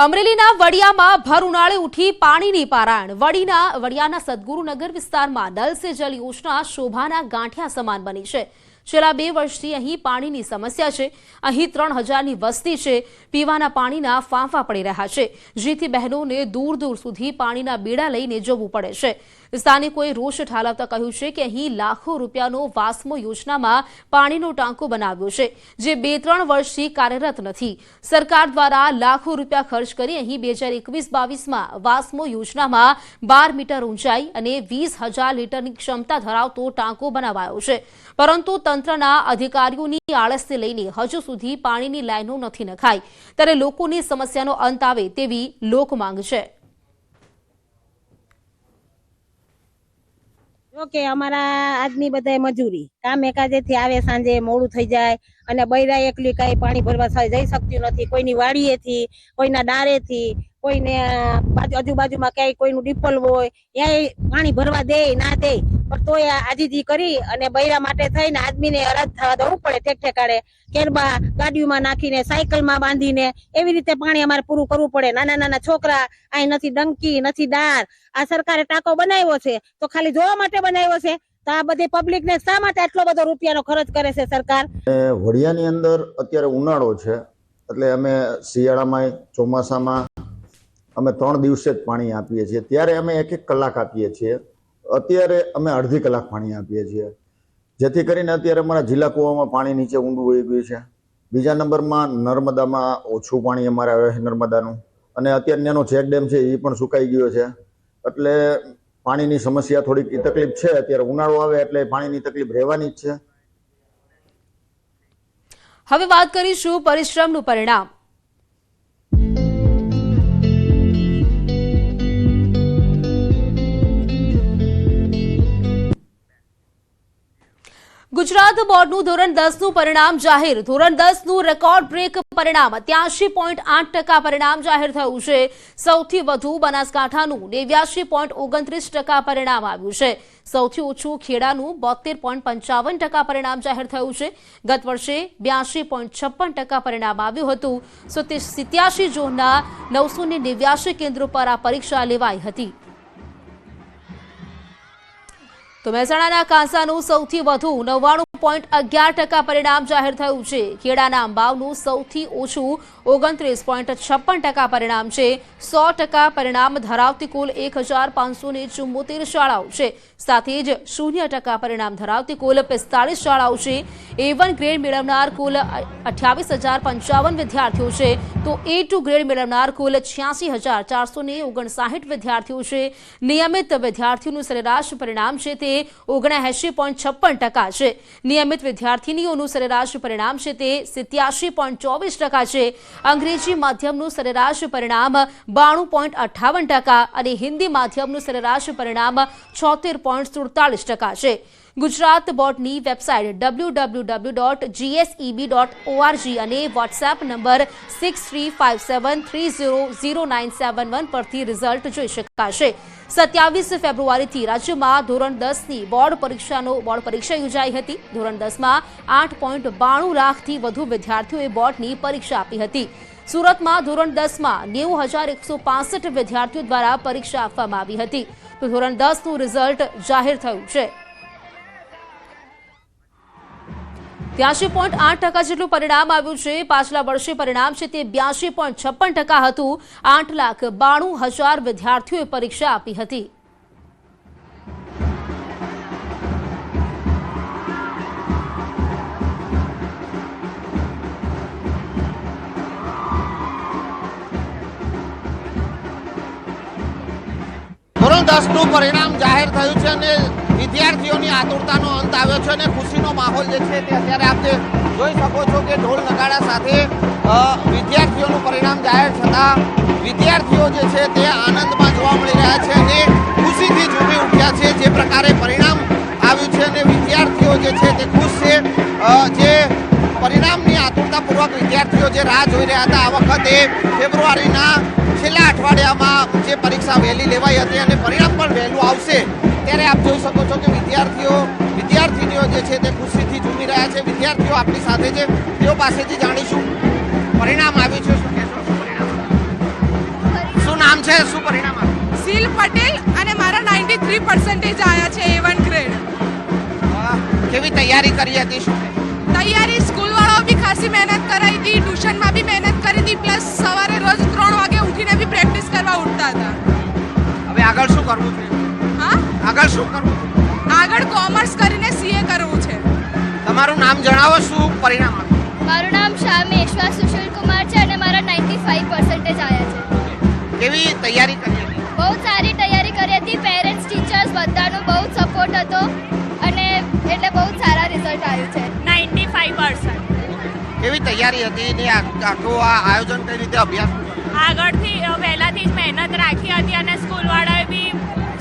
અમરેલીના વડિયામાં ભર ઉનાળે ઉઠી પાણીની પારાયણ। વડિયાના સદગુરુનગર વિસ્તારમાં નલ સે જલ યોજના શોભાના ગાંઠિયા સમાન બની છે। છેલ્લા 2 વર્ષથી અહીં પાણીની સમસ્યા છે। અહીં 3000ની વસ્તી છે। પીવાના પાણીના ફાંફા પડી રહ્યા છે, જેથી બહેનોને દૂર દૂર સુધી પાણીના બેડા લઈને જવું પડે છે। સ્થાનિકોએ રોષ ઠાલવતા કહ્યું છે કે અહીં લાખો રૂપિયાનો વાસ્મો યોજનામાં પાણીનો ટાંકો બનાવ્યો છે, જે 2-3 વર્ષથી કાર્યરત નથી। સરકાર દ્વારા લાખો રૂપિયા ખર્ચ કરી અહીં 2021-22માં વાસ્મો યોજનામાં 12 મીટર ઊંચાઈ અને 20000 લીટરની ક્ષમતા ધરાવતો ટાંકો બનાવાયો છે, પરંતુ તંત્રના અધિકારીઓની આળસને લઈને હજુ સુધી પાણીની લાઈનો નથી નખાઈ। ત્યારે લોકોની સમસ્યાનો અંત આવે તેવી લોક માંગ છે। જો કે અમારા આદમી બધાય મજૂરી કામ એકાજેથી આવે, સાંજે મોડું થઈ જાય અને બૈરા એકલી કઈ પાણી ભરવા જઈ શકતી નથી। કોઈની વાડીએથી, કોઈના ડારેથી, કોઈને આજુબાજુમાં ક્યાંય કોઈનું ડીપલ હોય ત્યાં પાણી ભરવા દે ના દે, પણ તોય આજીજી કરી અને બૈરા માટે થઈને આદમીને અરજ થવા દેવું પડે। ઠેકઠેકાડે કેરબા ગાડીઓમાં નાખીને, સાયકલમાં બાંધીને એવી રીતે પાણી અમારે પૂરું કરવું પડે। નાના નાના છોકરા, અહીં નથી ડંકી, નથી દાર। આ સરકારે ટાંકો બનાવ્યો છે તો ખાલી જોવા માટે બનાવ્યો છે, તો આ બધી પબ્લિક ને શા માટે આટલો બધો રૂપિયાનો ખર્ચ કરે છે સરકાર? વડિયાની અંદર અત્યારે ઉનાળો છે, એટલે અમે શિયાળામાં, ચોમાસામાં અમે 3 દિવસે જ પાણી આપીએ છીએ। ત્યારે અમે 1-1 કલાક આપીએ છીએ। અત્યારે અમે અડધી કલાક પાણી આપીએ છીએ, જેથી કરીને અત્યારે અમારા જિલ્લા કુવામાં પાણી નીચે ઊંડું વહી ગયું છે। બીજા નંબરમાં નર્મદામાં ઓછું પાણી અમારે આવે છે નર્મદાનું, અને અત્યારે એનો ચેક ડેમ છે એ પણ સુકાઈ ગયો છે, એટલે પાણીની સમસ્યા થોડીક તકલીફ છે। અત્યારે ઉનાળો આવે એટલે પાણીની તકલીફ રહેવાની જ છે। હવે વાત કરીશું પરિશ્રમનું પરિણામ। ગુજરાત બોર્ડનું ધોરણ 10નું પરિણામ જાહેર। ધોરણ 10નું રેકોર્ડ બ્રેક પરિણામ 83.8% પરિણામ જાહેર થયું છે। સૌથી વધુ બનાસકાંઠાનું 89.29% પરિણામ આવ્યું છે। સૌથી ઓછું ખેડાનું 72.55% પરિણામ જાહેર થયું છે। ગત વર્ષે 82.56% પરિણામ આવ્યું હતું। 87 ઝોનના 989 કેન્દ્રો પર આ પરીક્ષા લેવાઈ હતી। તો મહેસાણાના કાંસાનું સૌથી વધુ 99.11% પરિણામ જાહેર થયું છે। ખેડાના અંબાવનું સૌથી ઓછું 29.56% પરિણામ છે। 100% પરિણામ ધરાવતી કુલ 1574 શાળાઓ છે, સાથે જ 0% પરિણામ ધરાવતી કુલ 45 શાળાઓ છે। A1 ગ્રેડ મેળવનાર કુલ 28,055 વિદ્યાર્થીઓ છે, તો A2 ગ્રેડ મેળવનાર કુલ 86,459 વિદ્યાર્થીઓ છે। નિયમિત વિદ્યાર્થીઓનું સરેરાશ પરિણામ છે તે 79.56% છે। નિયમિત વિદ્યાર્થીનીઓનું સરેરાશ પરિણામ છે તે 87.24% છે। અંગ્રેજી માધ્યમનું સરેરાશ પરિણામ 92.58% અને હિન્દી માધ્યમનું સરેરાશ પરિણામ 76.47% છે। ગુજરાત બોર્ડની વેબસાઇટ www.gseb.org અને વોટ્સએપ નંબર 6357300971 પરથી રિઝલ્ટ જોઈ શકાશે। 27 ફેબ્રુઆરીથી રાજ્યમાં ધોરણ 10ની બોર્ડ પરીક્ષા યોજાઈ હતી। ધોરણ 10માં 8.92 લાખથી વધુ વિદ્યાર્થીઓએ બોર્ડની પરીક્ષા આપી હતી। સુરતમાં ધોરણ 10માં 90,165 વિદ્યાર્થીઓ દ્વારા પરીક્ષા આપવામાં આવી હતી। તો ધોરણ 10નું રિઝલ્ટ જાહેર થયું છે। 83.8% જેટલું પરિણામ આવ્યું છે। પાછલા વર્ષે પરિણામ છે તે 82.56% હતું। 8,92,000 વિદ્યાર્થીઓએ પરીક્ષા આપી હતી। ધોરણ 10નું પરિણામ જાહેર થયું છે અને વિદ્યાર્થીઓની આતુરતાનો અંત આવ્યો છે અને ખુશીનો માહોલ જે છે તે અત્યારે આપ જોઈ શકો છો કે ઢોલ નગાડા સાથે વિદ્યાર્થીઓનું પરિણામ જાહેર થતાં વિદ્યાર્થીઓ જે છે તે આનંદમાં જોવા મળી રહ્યા છે અને ખુશીથી ઝૂમી ઉઠ્યા છે। જે પ્રકારે પરિણામ આવ્યું છે અને વિદ્યાર્થીઓ જે છે તે ખુશ છે। જે પરિણામની આતુરતાપૂર્વક વિદ્યાર્થીઓ જે રાહ જોઈ રહ્યા હતા, આ વખતે ફેબ્રુઆરીના છેલ્લા અઠવાડિયામાં જે પરીક્ષા વહેલી લેવાઈ હતી અને પરિણામ પણ વહેલું આવશે, ત્યારે આપ જોઈ શકો છો કે વિદ્યાર્થીનીઓ જે છે તે ખુશીથી ઝૂમી રહ્યા છે। વિદ્યાર્થીઓ આપણી સાથે છે, તેઓ પાસેથી જાણીશું પરિણામ આવ્યું છે, શું કહેશો? પટેલ અને મારા 93% આવ્યા છે A1 ગ્રેડ. કેવી તૈયારી કરી હતી? શું તૈયારી સ્કૂલવાળાઓ બી ખાસી મહેનત કરાવી હતી, ટ્યુશનમાં બી મહેનત કરી હતી, પ્લસ સવારે રોજ 3 વાગે ઉઠીને બી પ્રેક્ટિસ કરવા ઉઠતા હતા. હવે આગળ શું કરવું છે? હા, આગળ શું કરવું છે? આગળ કોમર્સ કરીને CA કરવું છે. તમારું નામ જણાવો, શું પરિણામ આવ્યું? મારું નામ શામેશ્વર સુશીલ કુમાર છે અને મારા 95% આવ્યા છે. કેવી તૈયારી કરી હતી? બહુ સારી તૈયારી કરી હતી. પેરેન્ટ્સ, ટીચર્સ બધાનો બહુ સપોર્ટ હતો અને એટલે બહુ સારા રિઝલ્ટ આવ્યું છે. 95%. કેવી તૈયારી હતી ને આખું આ આયોજન કઈ રીતે અભ્યાસ? આગળથી વહેલાથી જ મહેનત રાખી હતી અને સ્કૂલવાળાએ બી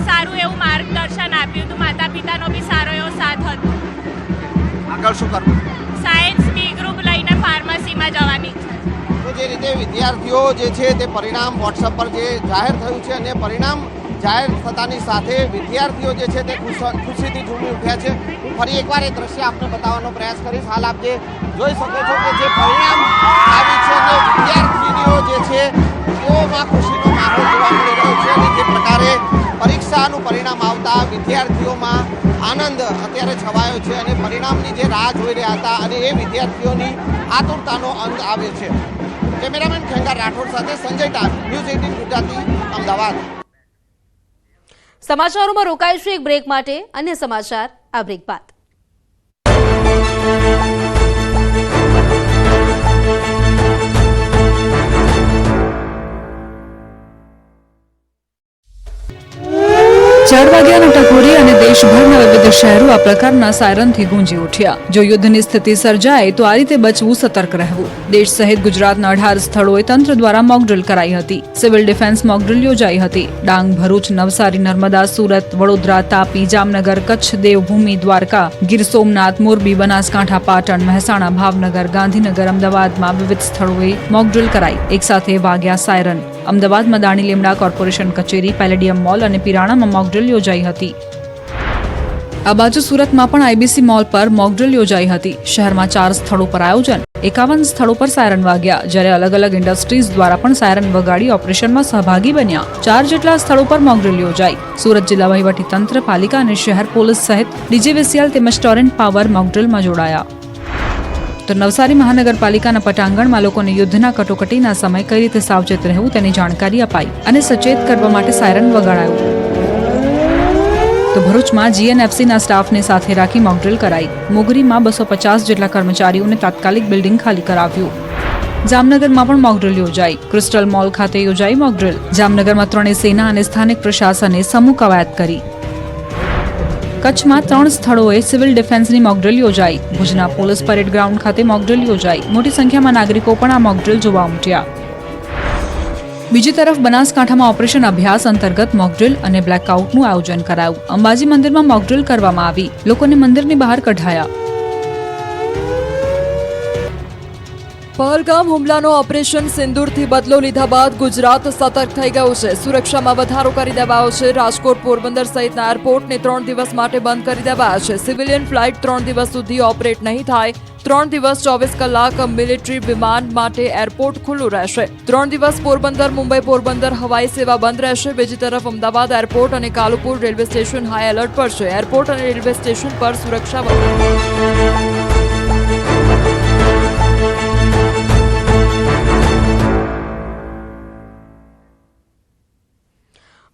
સારું એવું માર્ગદર્શન આપ્યું હતું. માતા પિતાનો બી સારો એવો સાથ હતો. આગળ શું કરવું? સાયન્સ બી ગ્રુપ લઈને ફાર્મસીમાં જવાની છે. તો જે રીતે વિદ્યાર્થીઓ જે છે તે પરિણામ વોટ્સઅપ પર જે જાહેર થયું છે અને પરિણામ જાહેર થતાની સાથે વિદ્યાર્થીઓ જે છે તે ખુશીથી ઝૂમી ઉઠ્યા છે. હું ફરી એકવાર એ દ્રશ્ય આપને બતાવવાનો પ્રયાસ કરીશ. હાલ આપ જે જોઈ શકો છો કે જે પરિણામ આવ્યું છે અને વિદ્યાર્થીનીઓ જે છે તેઓમાં ખુશીનો માહોલ જોવા મળી રહ્યો છે અને જે પ્રકારે પરીક્ષાનું પરિણામ આવતા વિદ્યાર્થીઓમાં આનંદ અત્યારે છવાયો છે અને પરિણામની જે રાહ જોઈ રહ્યા હતા અને એ વિદ્યાર્થીઓની આતુરતાનો અંત આવ્યો છે. કેમેરામેન ખેંગાર રાઠોડ સાથે સંજય ટાર, ન્યૂઝ 18 ગુજરાતી, અમદાવાદ. સમાચારોમાં રોકાઈશું એક બ્રેક માટે. અન્ય સમાચાર આ બ્રેક બાદ. ચાર વાગ્યાના ટકોરે અને દેશભરના વિવિધ શહેરો આ પ્રકારના સાયરનથી ગુંજી ઉઠ્યા. જો યુદ્ધની સ્થિતિ સર્જાય તો આ રીતે બચવું, સતર્ક રહેવું. દેશ સહિત ગુજરાતના 18 સ્થળોએ તંત્ર દ્વારા મોકડ્રીલ કરાઈ હતી. સિવિલ ડિફેન્સ મોકડ્રીલ યોજાઈ હતી. ડાંગ, ભરૂચ, નવસારી, નર્મદા, સુરત, વડોદરા, તાપી, જામનગર, કચ્છ, દેવભૂમિ, દ્વારકા, ગીર સોમનાથ, મોરબી, બનાસકાંઠા, પાટણ, મહેસાણા, ભાવનગર, ગાંધીનગર, અમદાવાદમાં વિવિધ સ્થળોએ મોકડ્રીલ કરાઈ. એકસાથે વાગ્યા સાયરન. અમદાવાદમાં દાણી લીમડા કોર્પોરેશન કચેરી, પેલેડિયમ મોલ અને પિરાણામાં મોકડ્રીલ યોજાઈ હતી. આ બાજુ સુરતમાં પણ આઈબીસી મોલ પર મોકડ્રીલ યોજાઈ હતી. શહેરમાં 4 સ્થળો પર આયોજન, 51 સ્થળો પર સાયરન વાગ્યા. જ્યારે અલગ અલગ ઇન્ડસ્ટ્રીઝ દ્વારા પણ સાયરન વગાડી ઓપરેશનમાં સહભાગી બન્યા. 4 જેટલા સ્થળો પર મોકડ્રીલ યોજાઈ. સુરત જિલ્લા વહીવટીતંત્ર, પાલિકા અને શહેર પોલીસ સહિત ડીજીવીસીએલ તેમજ ટોરેન્ટ પાવર મોકડ્રીલમાં જોડાયા. તો નવસારી મહાનગરપાલિકાના પટાંગણમાં લોકોને યુદ્ધના કટોકટીના સમય કઈ રીતે સાવચેત રહેવું તેની જાણકારી અપાઈ અને સચેત કરવા માટે સાયરન વગાડાયું. તો ભરૂચમાં જીએનએફસીના સ્ટાફને સાથે રાખી મોકડ્રીલ કરાઈ. મોગરીમાં 250 જેટલા કર્મચારીઓને તાત્કાલિક બિલ્ડિંગ ખાલી કરાવ્યું. જામનગરમાં પણ મોકડ્રીલ યોજાઈ. ક્રિસ્ટલ મોલ ખાતે યોજાઈ મોકડ્રીલ. જામનગરમાં 3 સેના અને સ્થાનિક પ્રશાસને સમૂહ કવાયત કરી. કચ્છમાં 3 સ્થળોએ સિવિલ ડિફેન્સની મોકડ્રીલ યોજાઈ. ભુજના પોલીસ પરેડ ગ્રાઉન્ડ ખાતે મોકડ્રીલ યોજાઈ. મોટી સંખ્યામાં નાગરિકો પણ આ મોકડ્રીલ જોવા ઉમટ્યા. બીજી તરફ બનાસકાંઠામાં ઓપરેશન અભ્યાસ અંતર્ગત મોકડ્રીલ અને બ્લેકઆઉટનું આયોજન કરાયું. અંબાજી મંદિરમાં મોકડ્રીલ કરવામાં આવી. લોકોને મંદિરની બહાર કઢાયા. પહલગામ હુમલાનો ઓપરેશન સિંદૂરથી બદલો લીધા બાદ ગુજરાત સતર્ક થઈ ગયું છે. સુરક્ષામાં વધારો કરી દેવાયો છે. રાજકોટ, પોરબંદર સહિતના એરપોર્ટને 3 દિવસ માટે બંધ કરી દેવાયા છે. સિવિલિયન ફ્લાઇટ 3 દિવસ સુધી ઓપરેટ નહીં થાય. 3 દિવસ 24 કલાક મિલિટરી વિમાન માટે એરપોર્ટ ખુલ્લું રહેશે. 3 દિવસ પોરબંદર, મુંબઈ પોરબંદર હવાઈ સેવા બંધ રહેશે. બીજી તરફ અમદાવાદ એરપોર્ટ અને Kalupur railway station high alert પર છે. એરપોર્ટ અને રેલવે સ્ટેશન પર સુરક્ષા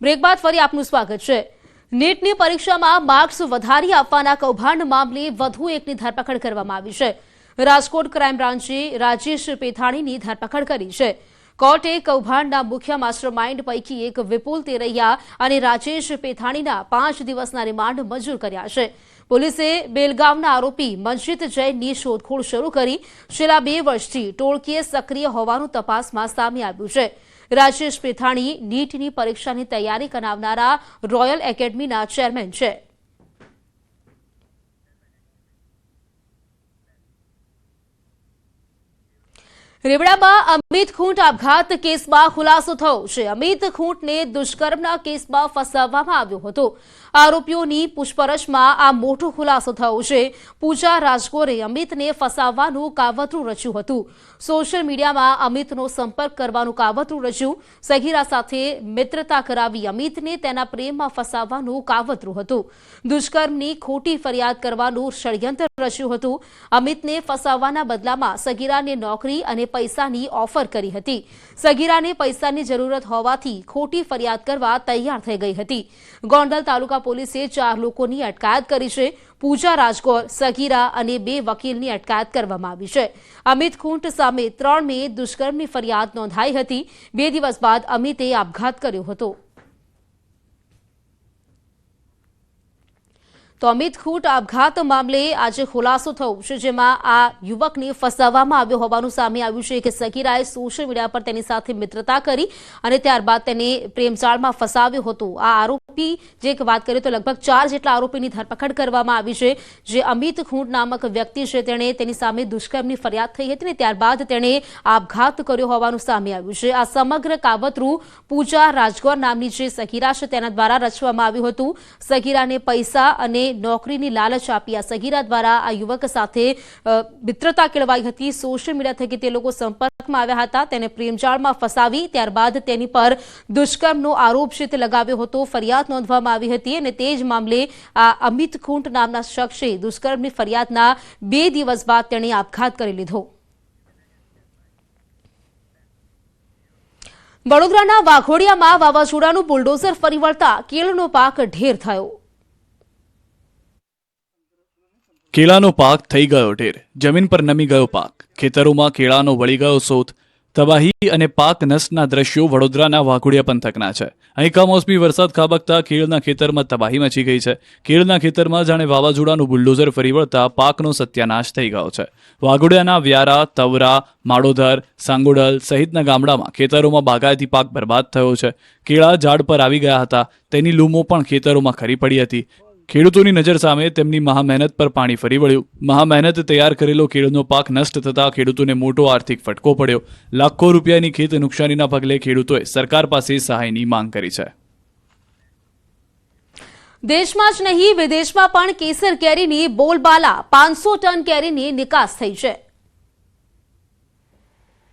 બ્રેક બાદ ફરી આપનું સ્વાગત છે. નીટની પરીક્ષામાં માર્ક્સ વધારી આપવાના કૌભાંડ મામલે વધુ એકની ધરપકડ કરવામાં આવી છે. રાજકોટ ક્રાઇમ બ્રાન્ચે રાજેશ પેથાણીની ધરપકડ કરી છે. કોર્ટે કૌભાંડના મુખ્ય માસ્ટરમાઇન્ડ પૈકી એક વિપુલ તેરૈયા અને રાજેશ પેથાણીના 5 દિવસના રિમાન્ડ મંજૂર કર્યા છે. પોલીસે બેલગામના આરોપી મનજીત જૈનની શોધખોળ શરૂ કરી. છેલ્લા 2 વર્ષથી ટોળકીએ સક્રિય હોવાનું તપાસમાં સામે આવ્યું છે. રાજેશ પેથાણી નીટની પરીક્ષાની તૈયારી કરાવનારા રોયલ એકેડમીના ચેરમેન છે. રેવડામાં અમિત ખૂંટ આપઘાત કેસમાં ખુલાસો થયો છે. અમિત ખૂંટને દુષ્કર્મના કેસમાં ફસાવવામાં આવ્યો હતો. આરોપીઓની પૂછપરછમાં આ મોટો ખુલાસો થયો છે. પૂજા રાજગોરે અમિતને ફસાવવાનું કાવતરું રચ્યું હતું. સોશિયલ મીડિયામાં અમિતનો સંપર્ક કરવાનું કાવતરું રચ્યું. સગીરા સાથે મિત્રતા કરાવી અમિતને તેના પ્રેમમાં ફસાવવાનું કાવતરું હતું. દુષ્કર્મની ખોટી ફરિયાદ કરવાનું ષડયંત્ર રચ્યું હતું. અમિતને ફસાવવાના બદલામાં સગીરાને નોકરી અને પૈસાની ઓફર કરી હતી. સગીરાને પૈસાની જરૂરત હોવાથી ખોટી ફરિયાદ કરવા તૈયાર થઈ ગઈ હતી. ગોંડલ તાલુકા પોલીસે 4 લોકોની અટકાયત કરી છે. પૂજા રાજગોર, સગીરા અને 2 વકીલની અટકાયત કરવામાં આવી છે. અમિત ખૂંટ સામે 3 મે દુષ્કર્મની ફરિયાદ નોંધાઈ હતી. 2 દિવસ બાદ અમિતે આપઘાત કર્યો હતો. તો અમિત ખૂંટ આપઘાત મામલે આજે ખુલાસો થયો છે, જેમાં આ યુવકને ફસાવવામાં આવ્યો હોવાનું સામે આવ્યું છે કે સગીરાએ સોશિયલ મીડિયા પર તેની સાથે મિત્રતા કરી અને ત્યારબાદ તેને પ્રેમજાળમાં ફસાવ્યો હતો. આ આરોપી જે વાત કરીએ તો લગભગ 4 જેટલા આરોપીની ધરપકડ કરવામાં આવી છે. જે અમિત ખૂંટ નામક વ્યક્તિ છે તેણે તેની સામે દુષ્કર્મની ફરિયાદ થઈ હતી અને ત્યારબાદ તેણે આપઘાત કર્યો હોવાનું સામે આવ્યું છે. આ સમગ્ર કાવતરું પૂજા રાજગોર નામની જે સગીરા છે તેના દ્વારા રચવામાં આવ્યું હતું. સગીરાને પૈસા અને નોકરીની લાલચ આપી આ સગીરા દ્વારા આ યુવક સાથે મિત્રતા કેળવાઈ હતી. સોશિયલ મીડિયા થકી તે લોકો સંપર્કમાં આવ્યા હતા. તેને પ્રેમજાળમાં ફસાવી ત્યારબાદ તેની પર દુષ્કર્મનો આરોપ છે તે લગાવ્યો હતો. ફરિયાદ નોંધવામાં આવી હતી અને તે જ મામલે આ અમિત ખૂંટ નામના શખ્સે દુષ્કર્મની ફરિયાદના 2 દિવસ બાદ તેણે આપઘાત કરી લીધો. વડોદરાના વાઘોડિયામાં વાવાઝોડાનું બુલડોઝર ફરી વળતા કેળનો પાક ઢેર થયો. કેળાનો પાક થઈ ગયો ઢેર. જમીન પર નમી ગયો પાક. ખેતરોમાં કેળાનો વળી ગયો સોથ. તબાહી અને પાક નષ્ટના દ્રશ્યો વડોદરાના વાઘોડિયા પંથકના છે. અહીં કમોસમી વરસાદ ખાબકતા કેળના ખેતરમાં તબાહી મચી ગઈ છે. કેળના ખેતરમાં જાણે વાવાઝોડાનું બુલડોઝર ફરી વળતા પાકનો સત્યાનાશ થઈ ગયો છે. વાઘોડિયાના વ્યારા, તવરા, માળોદર, સાંગોડલ સહિતના ગામડામાં ખેતરોમાં બાગાયતી પાક બરબાદ થયો છે. કેળા ઝાડ પર આવી ગયા હતા. તેની લૂમો પણ ખેતરોમાં ખરી પડી હતી. ખેડૂતોની નજર સામે તેમની મહામહેનત પર પાણી ફરી વળ્યું. મહામહેનત તૈયાર કરેલો કેળનો પાક નષ્ટ થતા ખેડૂતોને મોટો આર્થિક ફટકો પડ્યો. લાખો રૂપિયાની ખેત નુકસાનીના પગલે ખેડૂતોએ સરકાર પાસે સહાયની માંગ કરી છે. દેશમાં જ નહીં વિદેશમાં પણ કેસર કેરીની બોલબાલા. 500 ટન કેરીની નિકાસ થઈ છે.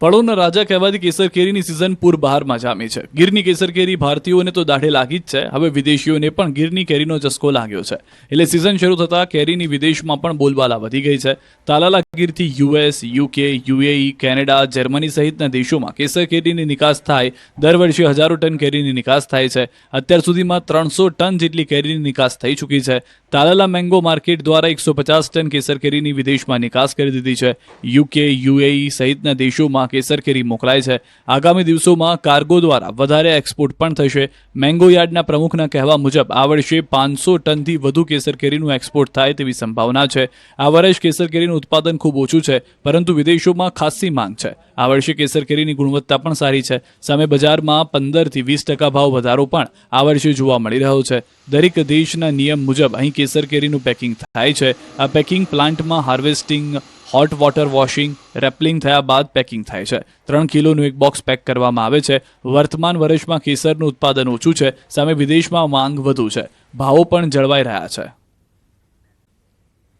ફળોના રાજા કહેવાતી કેસર કેરીની સિઝન પૂર બહારમાં જામી છે. ગીરની કેસર કેરી ભારતીયોને તો દાઢે લાગી જ છે. હવે વિદેશીઓને પણ ગીરની કેરીનો ચસ્કો લાગ્યો છે. એટલે સિઝન શરૂ થતા કેરીની વિદેશમાં પણ બોલબાલા વધી ગઈ છે. તાલાલા ગીરથી US, UK, UAE, Canada, Germany સહિતના દેશોમાં કેસર કેરીની નિકાસ થાય. દર વર્ષે હજારો ટન કેરીની નિકાસ થાય છે. અત્યાર સુધીમાં 300 ટન જેટલી કેરીની નિકાસ થઈ ચૂકી છે. તાલાલા મેંગો માર્કેટ દ્વારા 150 ટન કેસર કેરીની વિદેશમાં નિકાસ કરી દીધી છે. UK, UAE સહિતના દેશોમાં કેસર કેરી મોકલાય છે. આગામી દિવસોમાં કાર્ગો દ્વારા વધારે એક્સપોર્ટ પણ થશે. મેંગો યાર્ડના પ્રમુખના કહેવા મુજબ આ વર્ષે 500 ટનથી વધુ કેસર કેરીનું એક્સપોર્ટ થાય તેવી સંભાવના છે. આ વર્ષે કેસર કેરીનું ઉત્પાદન ખૂબ ઓછું છે, પરંતુ વિદેશોમાં ખાસી માંગ છે. આ વર્ષે કેસર કેરીની ગુણવત્તા પણ સારી છે. સામે બજારમાં 15 થી 20% ભાવ વધારો પણ આ વર્ષે જોવા મળી રહ્યો છે. દરેક દેશના નિયમ મુજબ અહીં કેસર કેરીનું પેકિંગ થાય છે. આ પેકિંગ પ્લાન્ટમાં હાર્વેસ્ટિંગ, હોટ વોટર વોશિંગ, રેપલિંગ થયા બાદ પેકિંગ થાય છે. 3 કિલોનું એક બોક્સ પેક કરવામાં આવે છે. વર્તમાન વર્ષમાં કેસરનું ઉત્પાદન ઓછું છે. સામે વિદેશમાં માંગ વધુ છે. ભાવો પણ જળવાઈ રહ્યા છે.